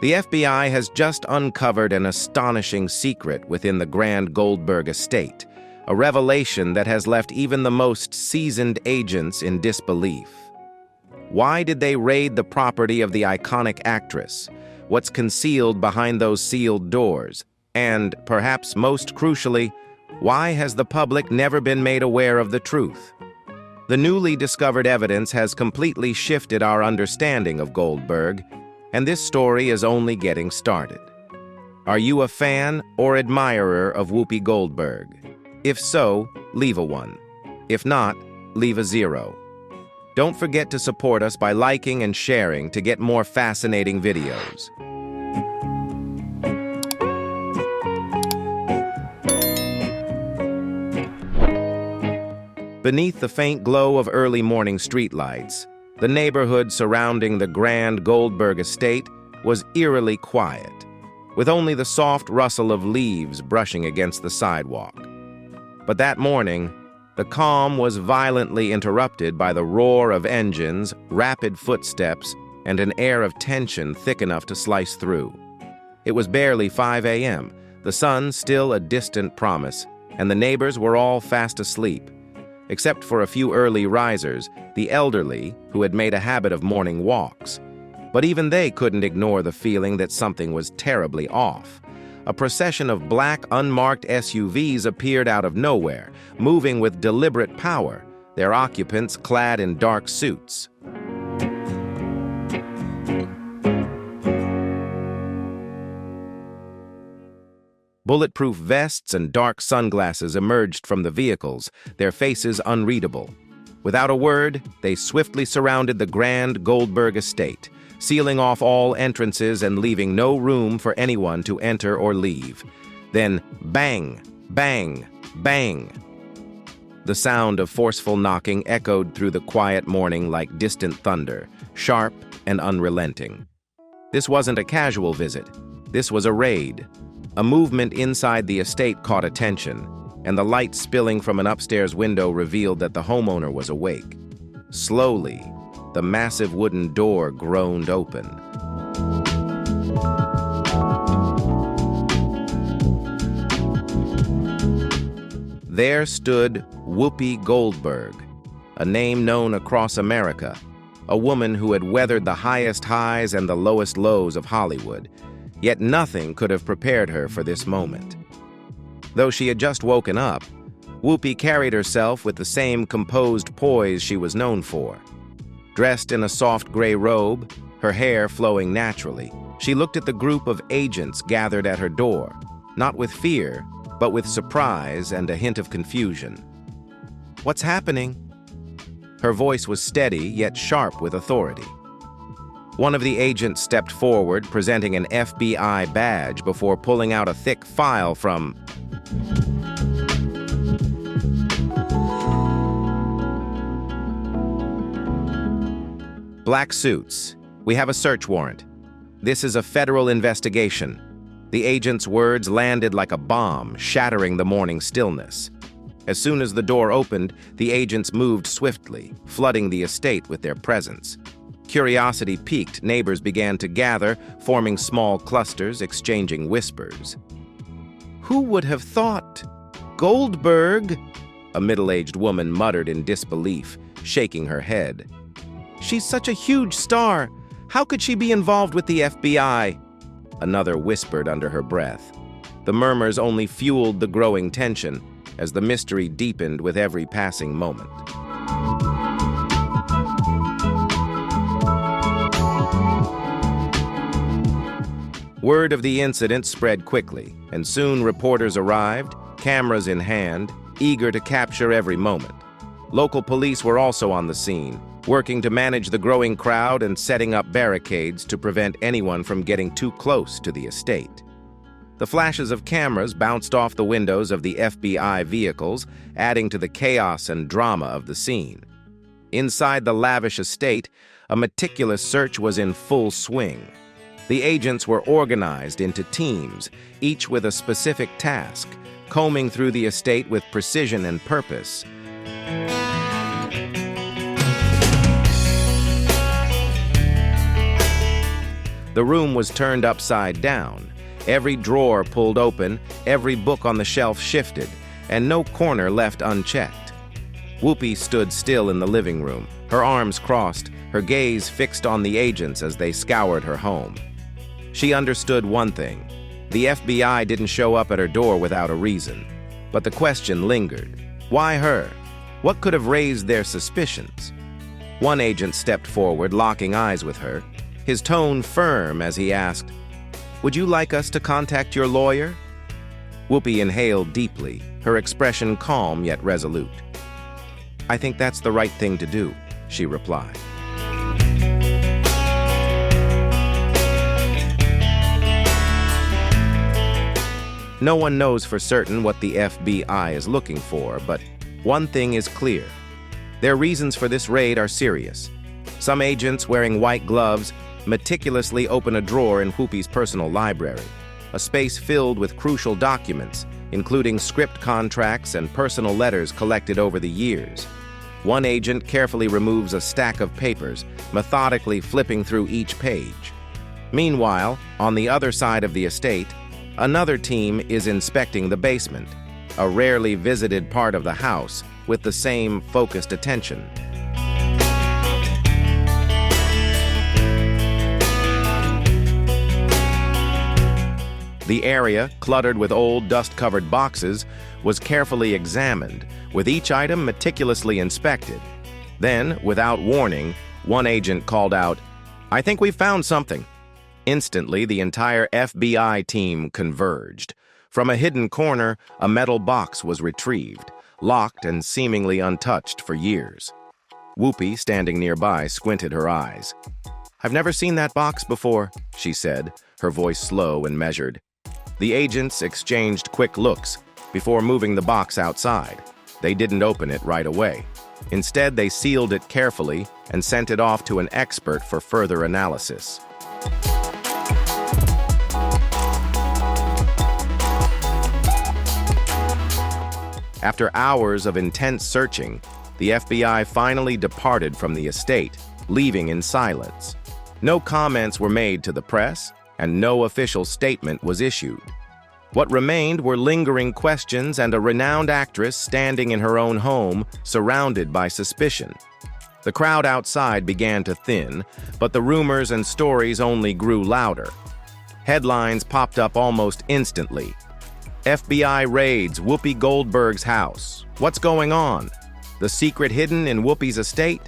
The FBI has just uncovered an astonishing secret within the Grand Goldberg estate, a revelation that has left even the most seasoned agents in disbelief. Why did they raid the property of the iconic actress? What's concealed behind those sealed doors? And, perhaps most crucially, why has the public never been made aware of the truth? The newly discovered evidence has completely shifted our understanding of Goldberg, and this story is only getting started. Are you a fan or admirer of Whoopi Goldberg? If so, leave a 1. If not, leave a 0. Don't forget to support us by liking and sharing to get more fascinating videos. Beneath the faint glow of early morning streetlights, the neighborhood surrounding the Grand Goldberg estate was eerily quiet, with only the soft rustle of leaves brushing against the sidewalk. But that morning, the calm was violently interrupted by the roar of engines, rapid footsteps, and an air of tension thick enough to slice through. It was barely 5 a.m., the sun still a distant promise, and the neighbors were all fast asleep, except for a few early risers, the elderly, who had made a habit of morning walks. But even they couldn't ignore the feeling that something was terribly off. A procession of black, unmarked SUVs appeared out of nowhere, moving with deliberate power, their occupants clad in dark suits. Bulletproof vests and dark sunglasses emerged from the vehicles, their faces unreadable. Without a word, they swiftly surrounded the Grand Goldberg estate, sealing off all entrances and leaving no room for anyone to enter or leave. Then, bang, bang, bang. The sound of forceful knocking echoed through the quiet morning like distant thunder, sharp and unrelenting. This wasn't a casual visit. This was a raid. A movement inside the estate caught attention, and the light spilling from an upstairs window revealed that the homeowner was awake. Slowly, the massive wooden door groaned open. There stood Whoopi Goldberg, a name known across America, a woman who had weathered the highest highs and the lowest lows of Hollywood, yet nothing could have prepared her for this moment. Though she had just woken up, Whoopi carried herself with the same composed poise she was known for. Dressed in a soft gray robe, her hair flowing naturally, she looked at the group of agents gathered at her door, not with fear, but with surprise and a hint of confusion. "What's happening?" Her voice was steady, yet sharp with authority. One of the agents stepped forward, presenting an FBI badge before pulling out a thick file from... "Black suits. We have a search warrant. This is a federal investigation." The agent's words landed like a bomb, shattering the morning stillness. As soon as the door opened, the agents moved swiftly, flooding the estate with their presence. Curiosity piqued, neighbors began to gather, forming small clusters, exchanging whispers. "Who would have thought? Goldberg?" a middle-aged woman muttered in disbelief, shaking her head. "She's such a huge star. How could she be involved with the FBI?" Another whispered under her breath. The murmurs only fueled the growing tension as the mystery deepened with every passing moment. Word of the incident spread quickly, and soon reporters arrived, cameras in hand, eager to capture every moment. Local police were also on the scene, working to manage the growing crowd and setting up barricades to prevent anyone from getting too close to the estate. The flashes of cameras bounced off the windows of the FBI vehicles, adding to the chaos and drama of the scene. Inside the lavish estate, a meticulous search was in full swing. The agents were organized into teams, each with a specific task, combing through the estate with precision and purpose. The room was turned upside down. Every drawer pulled open, every book on the shelf shifted, and no corner left unchecked. Whoopi stood still in the living room, her arms crossed, her gaze fixed on the agents as they scoured her home. She understood one thing. The FBI didn't show up at her door without a reason. But the question lingered. Why her? What could have raised their suspicions? One agent stepped forward, locking eyes with her, his tone firm as he asked, "Would you like us to contact your lawyer?" Whoopi inhaled deeply, her expression calm yet resolute. "I think that's the right thing to do," she replied. No one knows for certain what the FBI is looking for, but one thing is clear. Their reasons for this raid are serious. Some agents wearing white gloves meticulously open a drawer in Whoopi's personal library, a space filled with crucial documents, including script contracts and personal letters collected over the years. One agent carefully removes a stack of papers, methodically flipping through each page. Meanwhile, on the other side of the estate, another team is inspecting the basement, a rarely visited part of the house, with the same focused attention. The area, cluttered with old, dust-covered boxes, was carefully examined, with each item meticulously inspected. Then, without warning, one agent called out, "I think we've found something." Instantly, the entire FBI team converged. From a hidden corner, a metal box was retrieved, locked and seemingly untouched for years. Whoopi, standing nearby, squinted her eyes. "I've never seen that box before," she said, her voice slow and measured. The agents exchanged quick looks before moving the box outside. They didn't open it right away. Instead, they sealed it carefully and sent it off to an expert for further analysis. After hours of intense searching, the FBI finally departed from the estate, leaving in silence. No comments were made to the press, and no official statement was issued. What remained were lingering questions and a renowned actress standing in her own home, surrounded by suspicion. The crowd outside began to thin, but the rumors and stories only grew louder. Headlines popped up almost instantly. FBI raids Whoopi Goldberg's house. What's going on? The secret hidden in Whoopi's estate?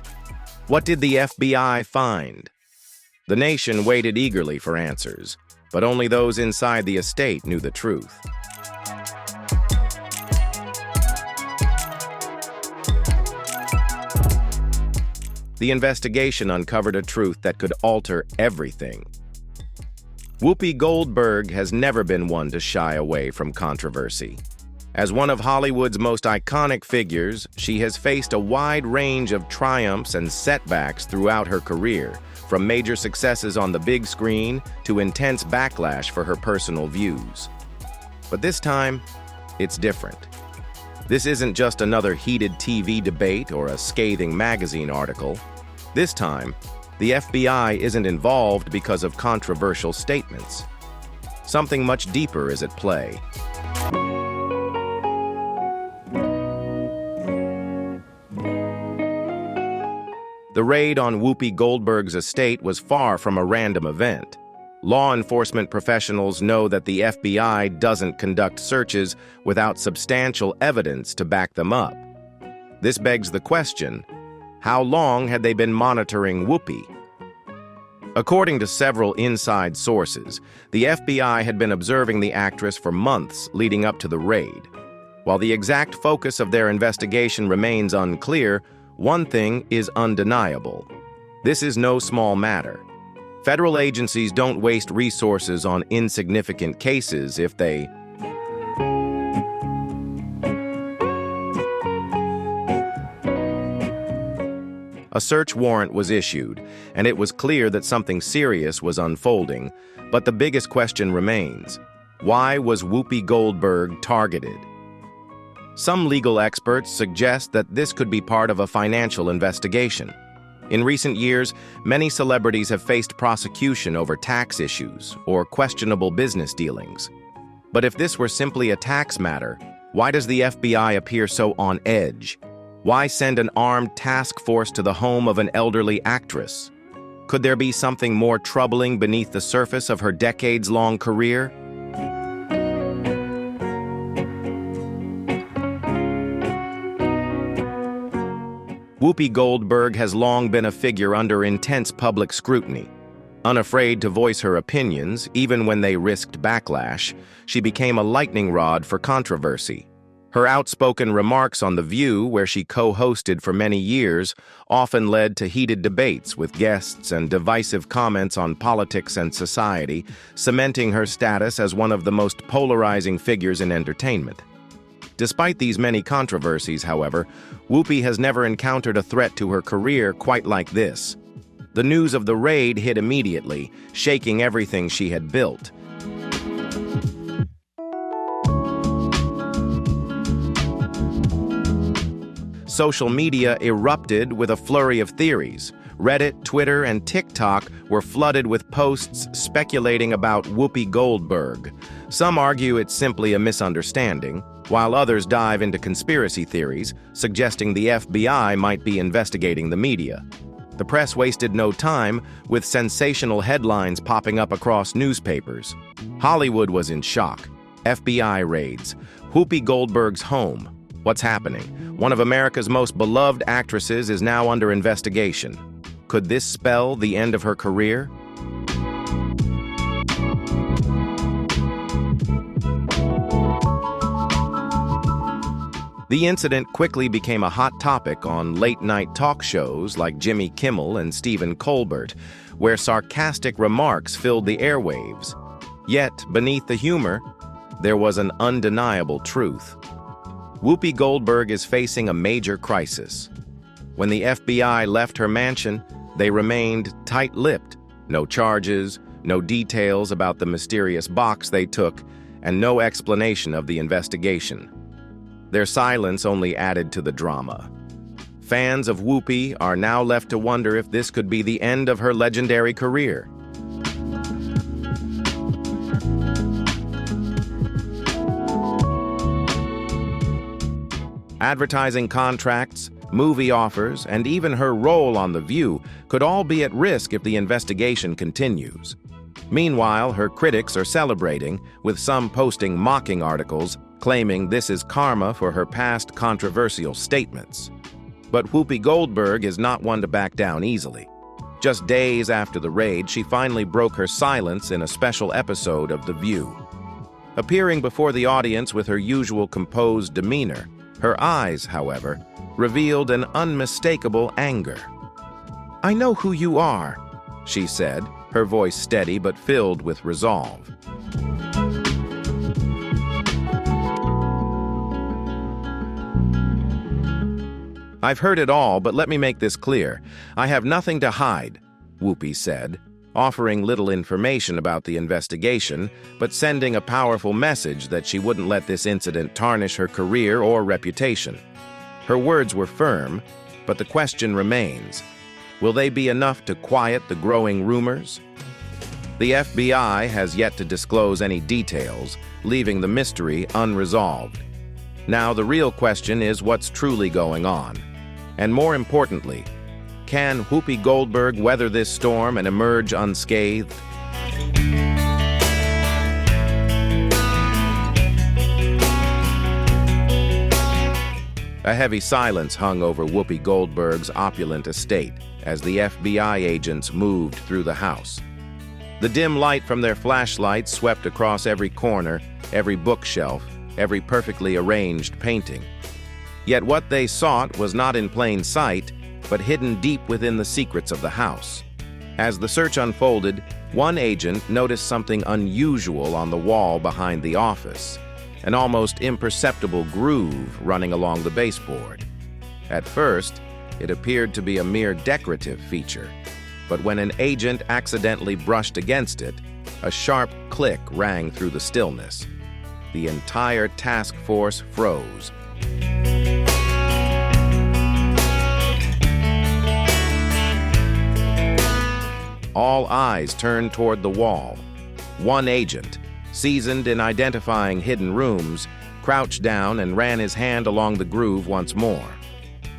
What did the FBI find? The nation waited eagerly for answers, but only those inside the estate knew the truth. The investigation uncovered a truth that could alter everything. Whoopi Goldberg has never been one to shy away from controversy. As one of Hollywood's most iconic figures, she has faced a wide range of triumphs and setbacks throughout her career, from major successes on the big screen to intense backlash for her personal views. But this time, it's different. This isn't just another heated TV debate or a scathing magazine article. This time, the FBI isn't involved because of controversial statements. Something much deeper is at play. The raid on Whoopi Goldberg's estate was far from a random event. Law enforcement professionals know that the FBI doesn't conduct searches without substantial evidence to back them up. This begs the question, how long had they been monitoring Whoopi? According to several inside sources, the FBI had been observing the actress for months leading up to the raid. While the exact focus of their investigation remains unclear, one thing is undeniable. This is no small matter. Federal agencies don't waste resources on insignificant cases if they A search warrant was issued, and it was clear that something serious was unfolding, but the biggest question remains. Why was Whoopi Goldberg targeted? Some legal experts suggest that this could be part of a financial investigation. In recent years, many celebrities have faced prosecution over tax issues or questionable business dealings. But if this were simply a tax matter, why does the FBI appear so on edge? Why send an armed task force to the home of an elderly actress? Could there be something more troubling beneath the surface of her decades-long career? Whoopi Goldberg has long been a figure under intense public scrutiny. Unafraid to voice her opinions, even when they risked backlash, she became a lightning rod for controversy. Her outspoken remarks on The View, where she co-hosted for many years, often led to heated debates with guests and divisive comments on politics and society, cementing her status as one of the most polarizing figures in entertainment. Despite these many controversies, however, Whoopi has never encountered a threat to her career quite like this. The news of the raid hit immediately, shaking everything she had built. Social media erupted with a flurry of theories. Reddit, Twitter, and TikTok were flooded with posts speculating about Whoopi Goldberg. Some argue it's simply a misunderstanding, while others dive into conspiracy theories, suggesting the FBI might be investigating the media. The press wasted no time, with sensational headlines popping up across newspapers. Hollywood was in shock. FBI raids. Whoopi Goldberg's home. What's happening? One of America's most beloved actresses is now under investigation. Could this spell the end of her career? The incident quickly became a hot topic on late-night talk shows like Jimmy Kimmel and Stephen Colbert, where sarcastic remarks filled the airwaves. Yet, beneath the humor, there was an undeniable truth. Whoopi Goldberg is facing a major crisis. When the FBI left her mansion, they remained tight-lipped. No charges, no details about the mysterious box they took, and no explanation of the investigation. Their silence only added to the drama. Fans of Whoopi are now left to wonder if this could be the end of her legendary career. Advertising contracts, movie offers, and even her role on The View could all be at risk if the investigation continues. Meanwhile, her critics are celebrating, with some posting mocking articles claiming this is karma for her past controversial statements. But Whoopi Goldberg is not one to back down easily. Just days after the raid, she finally broke her silence in a special episode of The View. Appearing before the audience with her usual composed demeanor, her eyes, however, revealed an unmistakable anger. "I know who you are," she said, her voice steady but filled with resolve. "I've heard it all, but let me make this clear. I have nothing to hide," Whoopi said, offering little information about the investigation, but sending a powerful message that she wouldn't let this incident tarnish her career or reputation. Her words were firm, but the question remains: will they be enough to quiet the growing rumors? The FBI has yet to disclose any details, leaving the mystery unresolved. Now the real question is what's truly going on. And more importantly, can Whoopi Goldberg weather this storm and emerge unscathed? A heavy silence hung over Whoopi Goldberg's opulent estate as the FBI agents moved through the house. The dim light from their flashlights swept across every corner, every bookshelf, every perfectly arranged painting. Yet what they sought was not in plain sight, but hidden deep within the secrets of the house. As the search unfolded, one agent noticed something unusual on the wall behind the office, an almost imperceptible groove running along the baseboard. At first, it appeared to be a mere decorative feature, but when an agent accidentally brushed against it, a sharp click rang through the stillness. The entire task force froze. All eyes turned toward the wall. One agent, seasoned in identifying hidden rooms, crouched down and ran his hand along the groove once more.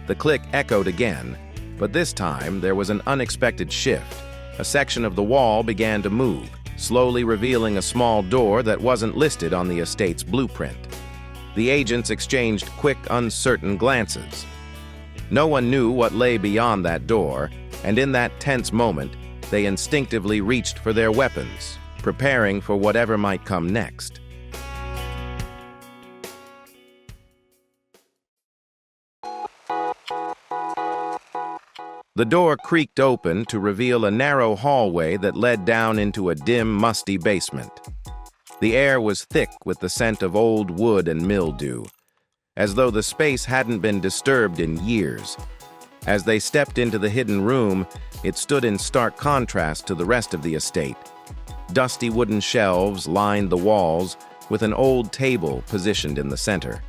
The click echoed again, but this time there was an unexpected shift. A section of the wall began to move, slowly revealing a small door that wasn't listed on the estate's blueprint. The agents exchanged quick, uncertain glances. No one knew what lay beyond that door, and in that tense moment, they instinctively reached for their weapons, preparing for whatever might come next. The door creaked open to reveal a narrow hallway that led down into a dim, musty basement. The air was thick with the scent of old wood and mildew, as though the space hadn't been disturbed in years. As they stepped into the hidden room, it stood in stark contrast to the rest of the estate. Dusty wooden shelves lined the walls, with an old table positioned in the center.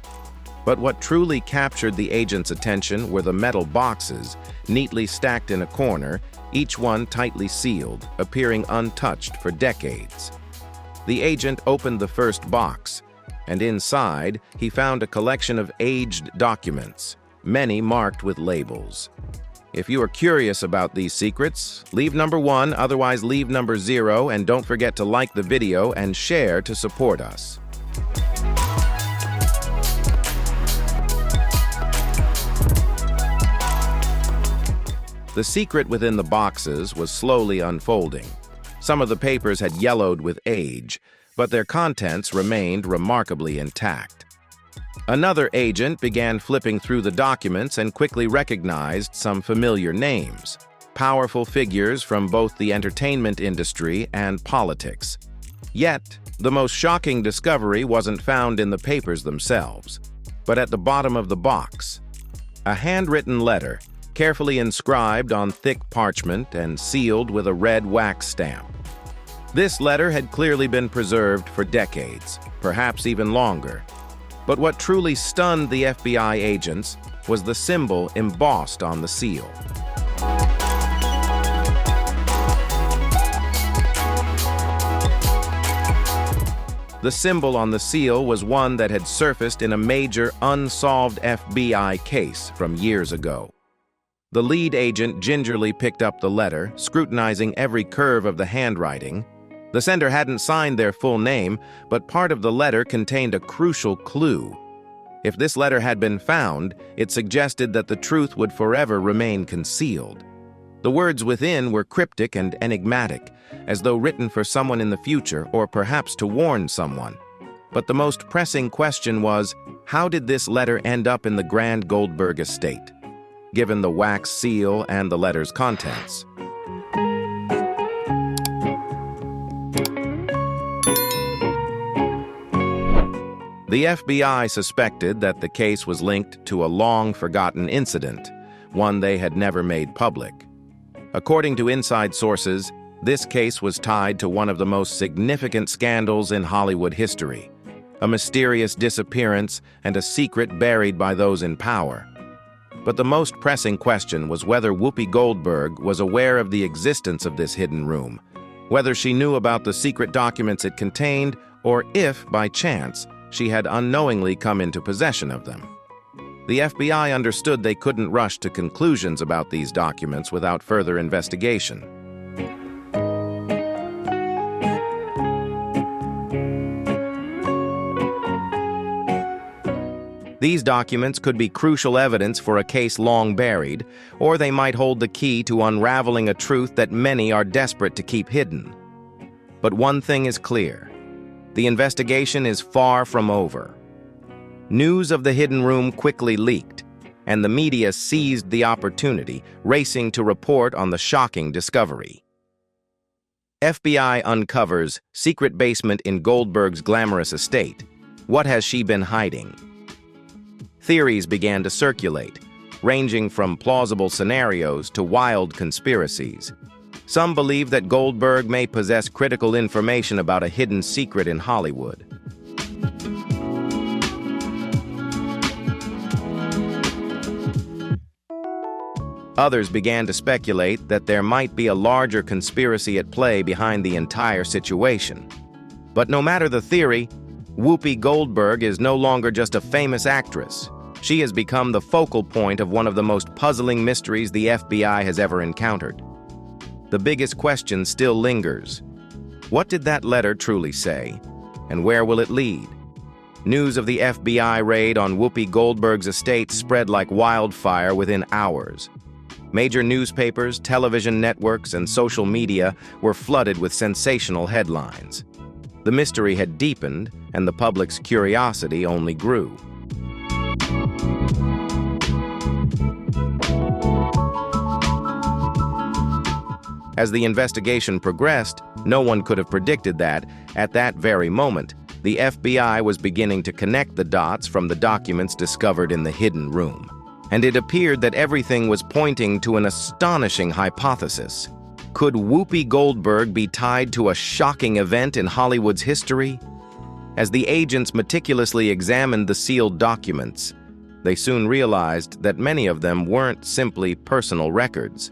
But what truly captured the agent's attention were the metal boxes, neatly stacked in a corner, each one tightly sealed, appearing untouched for decades. The agent opened the first box, and inside he found a collection of aged documents, many marked with labels. If you are curious about these secrets, leave number 1, otherwise leave number 0, and don't forget to like the video and share to support us. The secret within the boxes was slowly unfolding. Some of the papers had yellowed with age, but their contents remained remarkably intact. Another agent began flipping through the documents and quickly recognized some familiar names, powerful figures from both the entertainment industry and politics. Yet, the most shocking discovery wasn't found in the papers themselves, but at the bottom of the box. A handwritten letter, carefully inscribed on thick parchment and sealed with a red wax stamp. This letter had clearly been preserved for decades, perhaps even longer. But what truly stunned the FBI agents was the symbol embossed on the seal. The symbol on the seal was one that had surfaced in a major unsolved FBI case from years ago. The lead agent gingerly picked up the letter, scrutinizing every curve of the handwriting. The sender hadn't signed their full name, but part of the letter contained a crucial clue. If this letter had been found, it suggested that the truth would forever remain concealed. The words within were cryptic and enigmatic, as though written for someone in the future or perhaps to warn someone. But the most pressing question was, how did this letter end up in the Grand Goldberg estate, given the wax seal and the letter's contents? The FBI suspected that the case was linked to a long-forgotten incident, one they had never made public. According to inside sources, this case was tied to one of the most significant scandals in Hollywood history, a mysterious disappearance and a secret buried by those in power. But the most pressing question was whether Whoopi Goldberg was aware of the existence of this hidden room, whether she knew about the secret documents it contained, or if, by chance, she had unknowingly come into possession of them. The FBI understood they couldn't rush to conclusions about these documents without further investigation. These documents could be crucial evidence for a case long buried, or they might hold the key to unraveling a truth that many are desperate to keep hidden. But one thing is clear: the investigation is far from over. News of the hidden room quickly leaked, and the media seized the opportunity, racing to report on the shocking discovery. FBI uncovers secret basement in Goldberg's glamorous estate. What has she been hiding? Theories began to circulate, ranging from plausible scenarios to wild conspiracies. Some believe that Goldberg may possess critical information about a hidden secret in Hollywood. Others began to speculate that there might be a larger conspiracy at play behind the entire situation. But no matter the theory, Whoopi Goldberg is no longer just a famous actress. She has become the focal point of one of the most puzzling mysteries the FBI has ever encountered. The biggest question still lingers. What did that letter truly say? And where will it lead? News of the FBI raid on Whoopi Goldberg's estate spread like wildfire within hours. Major newspapers, television networks, and social media were flooded with sensational headlines. The mystery had deepened, and the public's curiosity only grew. As the investigation progressed, no one could have predicted that, at that very moment, the FBI was beginning to connect the dots from the documents discovered in the hidden room. And it appeared that everything was pointing to an astonishing hypothesis. Could Whoopi Goldberg be tied to a shocking event in Hollywood's history? As the agents meticulously examined the sealed documents, they soon realized that many of them weren't simply personal records.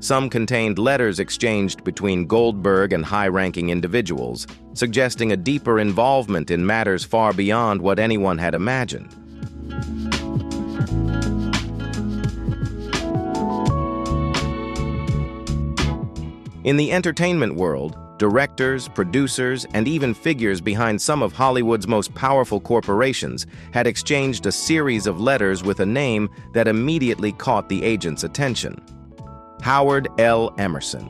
Some contained letters exchanged between Goldberg and high-ranking individuals, suggesting a deeper involvement in matters far beyond what anyone had imagined. In the entertainment world, directors, producers, and even figures behind some of Hollywood's most powerful corporations had exchanged a series of letters with a name that immediately caught the agent's attention: Howard L. Emerson.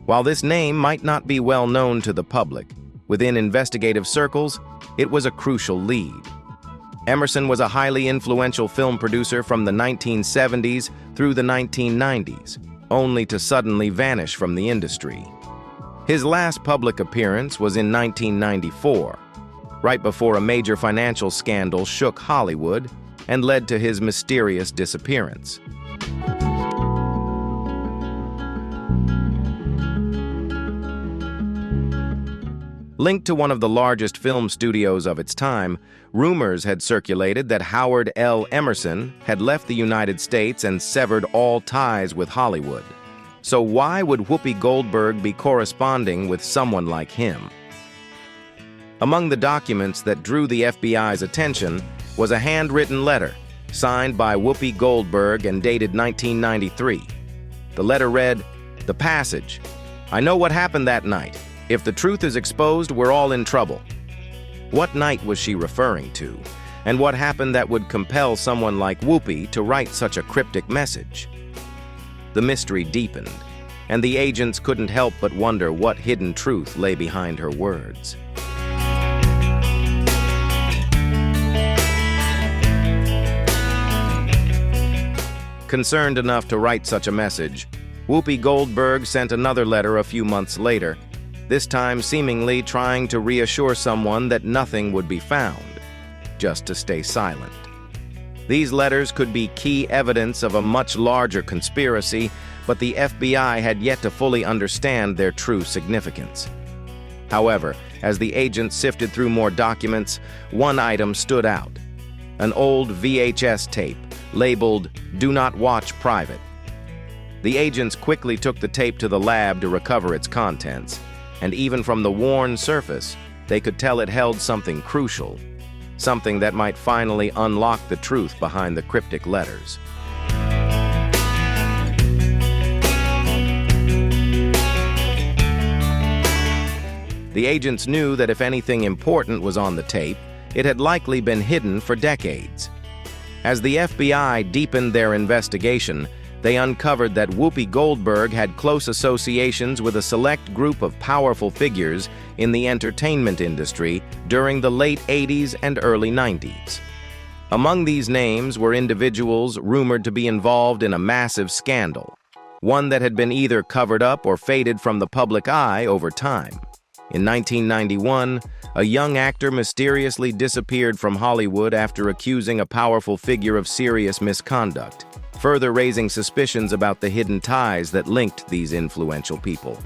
While this name might not be well known to the public, within investigative circles, it was a crucial lead. Emerson was a highly influential film producer from the 1970s through the 1990s, only to suddenly vanish from the industry. His last public appearance was in 1994, right before a major financial scandal shook Hollywood and led to his mysterious disappearance. Linked to one of the largest film studios of its time, rumors had circulated that Howard L. Emerson had left the United States and severed all ties with Hollywood. So why would Whoopi Goldberg be corresponding with someone like him? Among the documents that drew the FBI's attention was a handwritten letter signed by Whoopi Goldberg and dated 1993. The letter read, "The passage. I know what happened that night. If the truth is exposed, we're all in trouble." What night was she referring to? And what happened that would compel someone like Whoopi to write such a cryptic message? The mystery deepened, and the agents couldn't help but wonder what hidden truth lay behind her words. Concerned enough to write such a message, Whoopi Goldberg sent another letter a few months later, this time seemingly trying to reassure someone that nothing would be found, just to stay silent. These letters could be key evidence of a much larger conspiracy, but the FBI had yet to fully understand their true significance. However, as the agents sifted through more documents, one item stood out: an old VHS tape labeled "Do Not Watch Private." The agents quickly took the tape to the lab to recover its contents, and even from the worn surface, they could tell it held something crucial, something that might finally unlock the truth behind the cryptic letters. The agents knew that if anything important was on the tape, it had likely been hidden for decades. As the FBI deepened their investigation, they uncovered that Whoopi Goldberg had close associations with a select group of powerful figures in the entertainment industry during the late 80s and early 90s. Among these names were individuals rumored to be involved in a massive scandal, one that had been either covered up or faded from the public eye over time. In 1991, a young actor mysteriously disappeared from Hollywood after accusing a powerful figure of serious misconduct, further raising suspicions about the hidden ties that linked these influential people.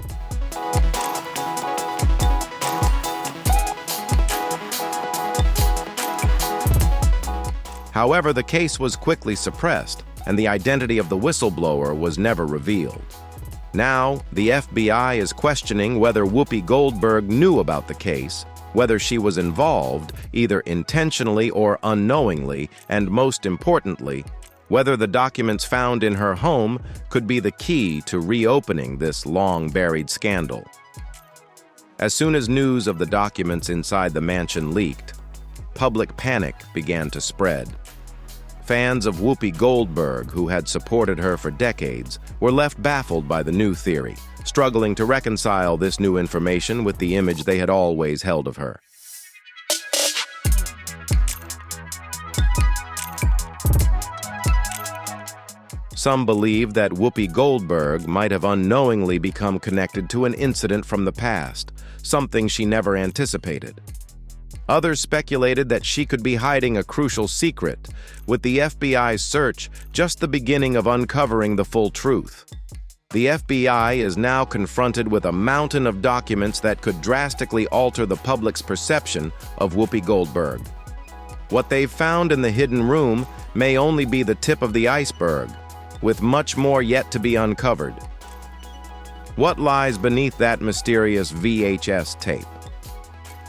However, the case was quickly suppressed, and the identity of the whistleblower was never revealed. Now, the FBI is questioning whether Whoopi Goldberg knew about the case, whether she was involved, either intentionally or unknowingly, and most importantly, whether the documents found in her home could be the key to reopening this long-buried scandal. As soon as news of the documents inside the mansion leaked, public panic began to spread. Fans of Whoopi Goldberg, who had supported her for decades, were left baffled by the new theory, struggling to reconcile this new information with the image they had always held of her. Some believe that Whoopi Goldberg might have unknowingly become connected to an incident from the past, something she never anticipated. Others speculated that she could be hiding a crucial secret, with the FBI's search just the beginning of uncovering the full truth. The FBI is now confronted with a mountain of documents that could drastically alter the public's perception of Whoopi Goldberg. What they've found in the hidden room may only be the tip of the iceberg, with much more yet to be uncovered. What lies beneath that mysterious VHS tape?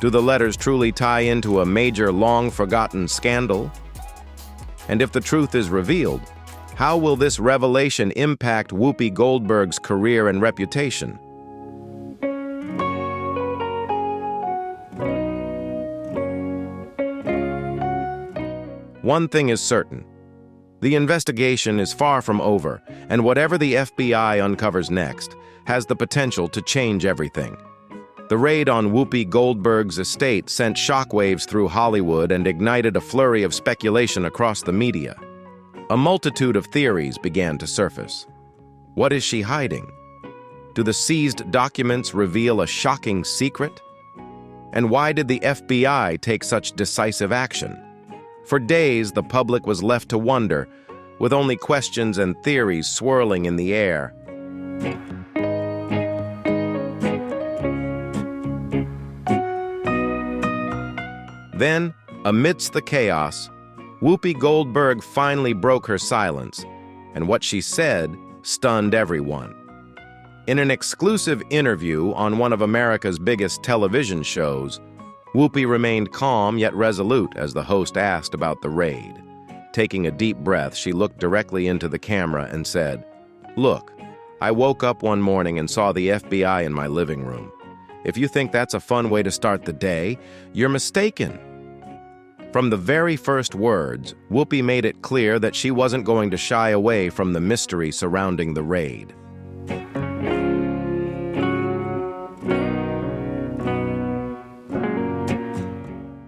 Do the letters truly tie into a major, long-forgotten scandal? And if the truth is revealed, how will this revelation impact Whoopi Goldberg's career and reputation? One thing is certain. The investigation is far from over, and whatever the FBI uncovers next has the potential to change everything. The raid on Whoopi Goldberg's estate sent shockwaves through Hollywood and ignited a flurry of speculation across the media. A multitude of theories began to surface. What is she hiding? Do the seized documents reveal a shocking secret? And why did the FBI take such decisive action? For days, the public was left to wonder, with only questions and theories swirling in the air. Then, amidst the chaos, Whoopi Goldberg finally broke her silence, and what she said stunned everyone. In an exclusive interview on one of America's biggest television shows, Whoopi remained calm yet resolute as the host asked about the raid. Taking a deep breath, she looked directly into the camera and said, "Look, I woke up one morning and saw the FBI in my living room. If you think that's a fun way to start the day, you're mistaken." From the very first words, Whoopi made it clear that she wasn't going to shy away from the mystery surrounding the raid.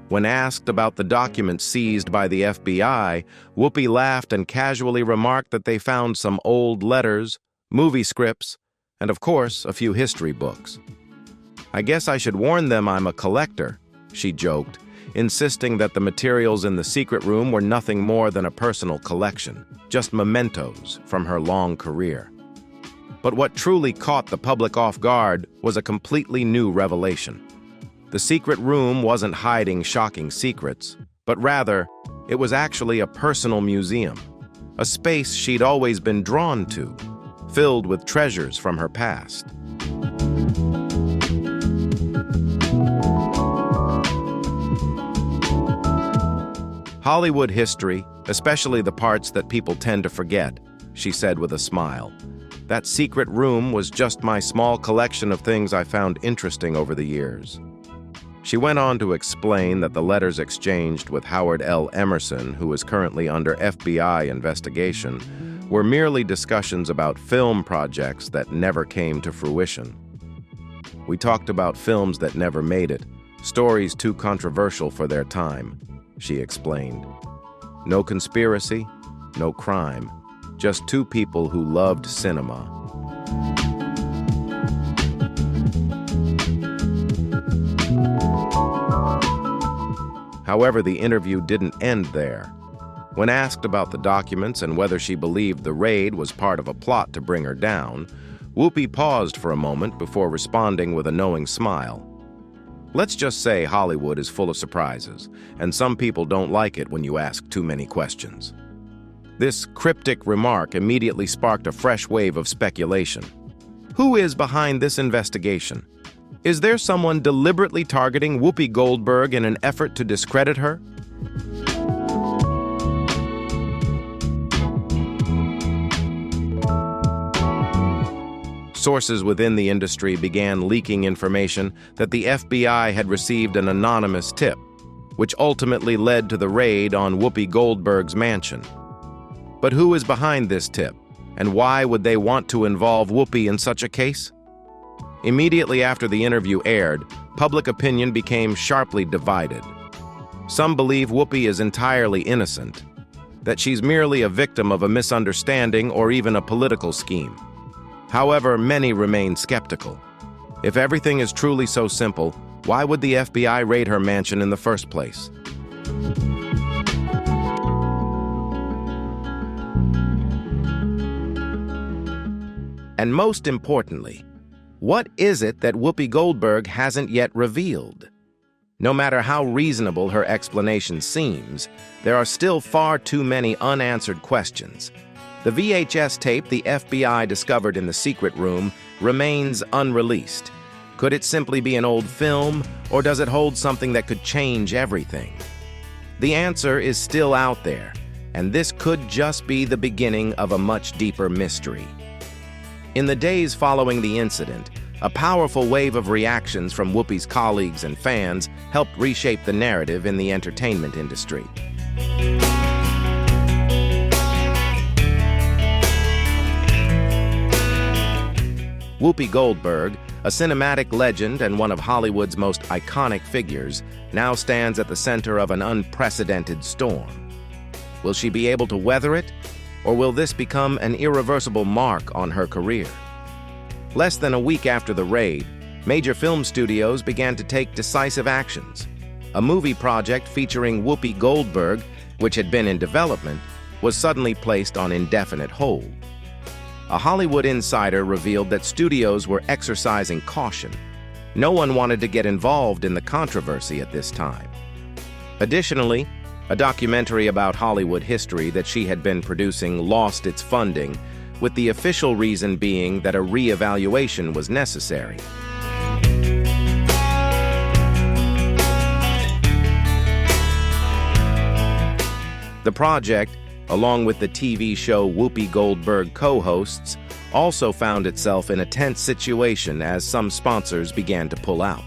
When asked about the documents seized by the FBI, Whoopi laughed and casually remarked that they found some old letters, movie scripts, and of course, a few history books. "I guess I should warn them I'm a collector," she joked, insisting that the materials in the secret room were nothing more than a personal collection, just mementos from her long career. But what truly caught the public off guard was a completely new revelation. The secret room wasn't hiding shocking secrets, but rather, it was actually a personal museum, a space she'd always been drawn to, filled with treasures from her past. "Hollywood history, especially the parts that people tend to forget," she said with a smile. "That secret room was just my small collection of things I found interesting over the years." She went on to explain that the letters exchanged with Howard L. Emerson, who is currently under FBI investigation, were merely discussions about film projects that never came to fruition. "We talked about films that never made it, stories too controversial for their time," she explained. "No conspiracy, no crime, just two people who loved cinema." However, the interview didn't end there. When asked about the documents and whether she believed the raid was part of a plot to bring her down, Whoopi paused for a moment before responding with a knowing smile. "Let's just say Hollywood is full of surprises, and some people don't like it when you ask too many questions." This cryptic remark immediately sparked a fresh wave of speculation. Who is behind this investigation? Is there someone deliberately targeting Whoopi Goldberg in an effort to discredit her? Sources within the industry began leaking information that the FBI had received an anonymous tip, which ultimately led to the raid on Whoopi Goldberg's mansion. But who is behind this tip, and why would they want to involve Whoopi in such a case? Immediately after the interview aired, public opinion became sharply divided. Some believe Whoopi is entirely innocent, that she's merely a victim of a misunderstanding or even a political scheme. However, many remain skeptical. If everything is truly so simple, why would the FBI raid her mansion in the first place? And most importantly, what is it that Whoopi Goldberg hasn't yet revealed? No matter how reasonable her explanation seems, there are still far too many unanswered questions. The VHS tape the FBI discovered in the secret room remains unreleased. Could it simply be an old film, or does it hold something that could change everything? The answer is still out there, and this could just be the beginning of a much deeper mystery. In the days following the incident, a powerful wave of reactions from Whoopi's colleagues and fans helped reshape the narrative in the entertainment industry. Whoopi Goldberg, a cinematic legend and one of Hollywood's most iconic figures, now stands at the center of an unprecedented storm. Will she be able to weather it, or will this become an irreversible mark on her career? Less than a week after the raid, major film studios began to take decisive actions. A movie project featuring Whoopi Goldberg, which had been in development, was suddenly placed on indefinite hold. A Hollywood insider revealed that studios were exercising caution. No one wanted to get involved in the controversy at this time. Additionally, a documentary about Hollywood history that she had been producing lost its funding, with the official reason being that a re-evaluation was necessary. The project, along with the TV show Whoopi Goldberg co-hosts, also found itself in a tense situation as some sponsors began to pull out.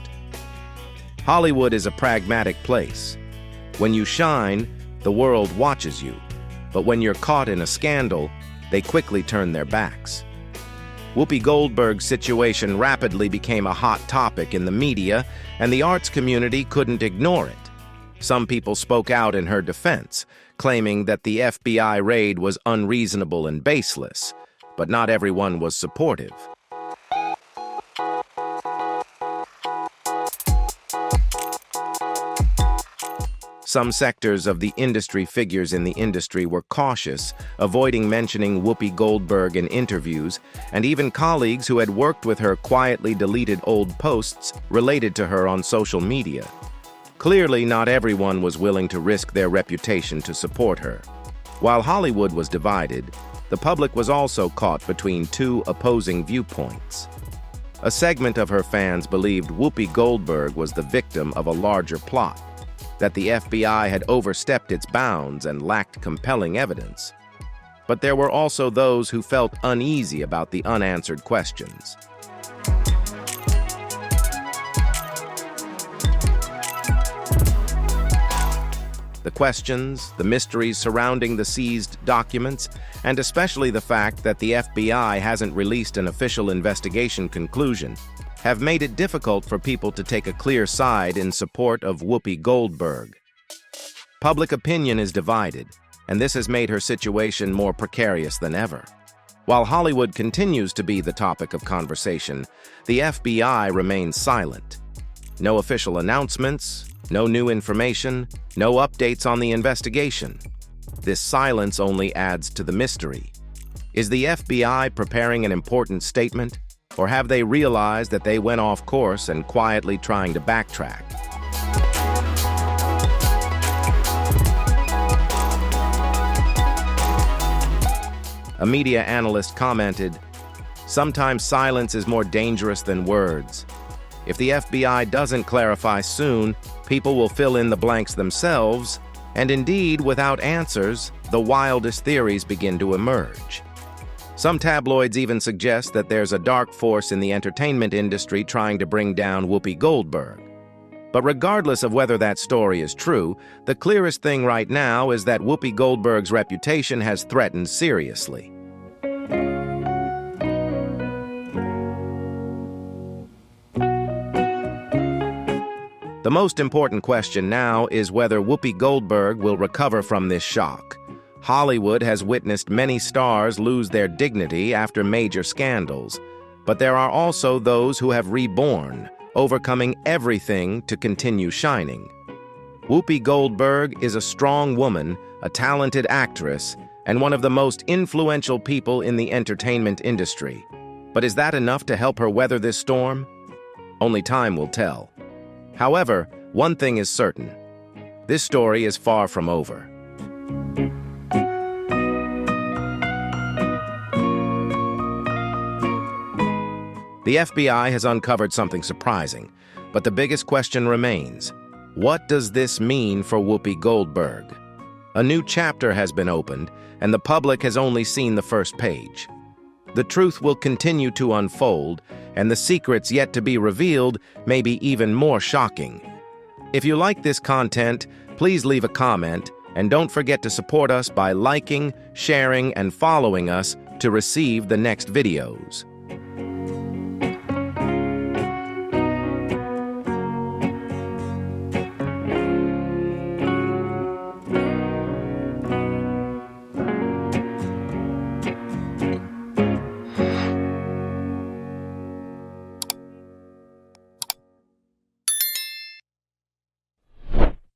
Hollywood is a pragmatic place. When you shine, the world watches you, but when you're caught in a scandal, they quickly turn their backs. Whoopi Goldberg's situation rapidly became a hot topic in the media, and the arts community couldn't ignore it. Some people spoke out in her defense, claiming that the FBI raid was unreasonable and baseless, but not everyone was supportive. Some sectors of the industry figures in the industry were cautious, avoiding mentioning Whoopi Goldberg in interviews, and even colleagues who had worked with her quietly deleted old posts related to her on social media. Clearly, not everyone was willing to risk their reputation to support her. While Hollywood was divided, the public was also caught between two opposing viewpoints. A segment of her fans believed Whoopi Goldberg was the victim of a larger plot, that the FBI had overstepped its bounds and lacked compelling evidence. But there were also those who felt uneasy about the unanswered questions. The questions, the mysteries surrounding the seized documents, and especially the fact that the FBI hasn't released an official investigation conclusion, have made it difficult for people to take a clear side in support of Whoopi Goldberg. Public opinion is divided, and this has made her situation more precarious than ever. While Hollywood continues to be the topic of conversation, the FBI remains silent. No official announcements, no new information, no updates on the investigation. This silence only adds to the mystery. Is the FBI preparing an important statement, or have they realized that they went off course and quietly trying to backtrack? A media analyst commented, "Sometimes silence is more dangerous than words. If the FBI doesn't clarify soon, people will fill in the blanks themselves, and indeed, without answers, the wildest theories begin to emerge." Some tabloids even suggest that there's a dark force in the entertainment industry trying to bring down Whoopi Goldberg. But regardless of whether that story is true, the clearest thing right now is that Whoopi Goldberg's reputation has threatened seriously. The most important question now is whether Whoopi Goldberg will recover from this shock. Hollywood has witnessed many stars lose their dignity after major scandals, but there are also those who have reborn, overcoming everything to continue shining. Whoopi Goldberg is a strong woman, a talented actress, and one of the most influential people in the entertainment industry. But is that enough to help her weather this storm? Only time will tell. However, one thing is certain. This story is far from over. The FBI has uncovered something surprising, but the biggest question remains. What does this mean for Whoopi Goldberg? A new chapter has been opened, and the public has only seen the first page. The truth will continue to unfold, and the secrets yet to be revealed may be even more shocking. If you like this content, please leave a comment, and don't forget to support us by liking, sharing, and following us to receive the next videos.